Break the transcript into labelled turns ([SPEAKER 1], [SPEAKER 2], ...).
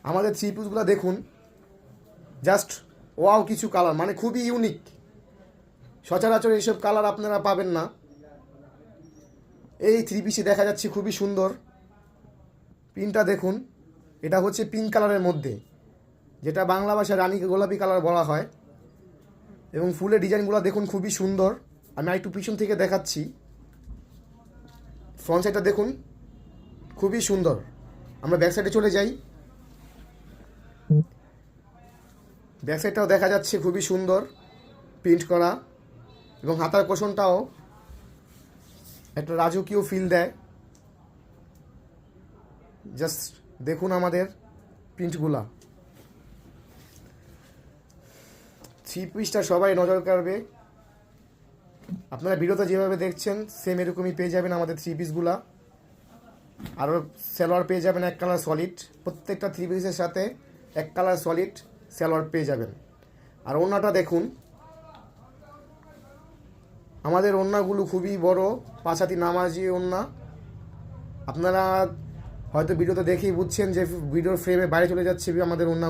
[SPEAKER 1] আমাদের থ্রি পিসগুলো দেখুন, জাস্ট ওয়াও কিছু কালার, মানে খুবই ইউনিক। সচরাচর এইসব কালার আপনারা পাবেন না। এই থ্রি পিসে দেখা যাচ্ছে খুবই সুন্দর। প্রিন্টটা দেখুন, এটা হচ্ছে পিঙ্ক কালারের মধ্যে, যেটা বাংলা ভাষায় রানী গোলাপি কালার বলা হয়। এবং ফুলের ডিজাইনগুলো দেখুন খুবই সুন্দর। আমি একটু পিছন থেকে দেখাচ্ছি। ফ্রন্ট সাইডটা দেখুন খুবই সুন্দর। আমরা ব্যাক সাইডে চলে যাই। ব্যাক সাইডটাও দেখা যাচ্ছে খুবই সুন্দর প্রিন্ট করা, এবং হাতার কোষণটাও একটা রাজকীয় ফিল দেয়। জাস্ট দেখুন আমাদের প্রিন্টগুলা। থ্রি পিসটা সবাই নজর কাড়বে। আপনারা ভিডিওতে যেভাবে দেখছেন সেম এরকমই পেয়ে যাবেন আমাদের থ্রি পিসগুলা। আরও সালোয়ার পেয়ে যাবেন এক কালার সলিড। প্রত্যেকটা থ্রি পিসের সাথে এক কালার সলিড সালোয়ার পেয়ে যাবেন। আর ওড়নাটা দেখুন, আমাদের ওড়নাগুলো খুবই বড়, 5 হাতি নামাজি ওড়না। আপনারা হয়তো ভিডিওতে দেখেই বুঝছেন যে ভিডিওর ফ্রেমে বাইরে চলে যাচ্ছে আমাদের ওড়না।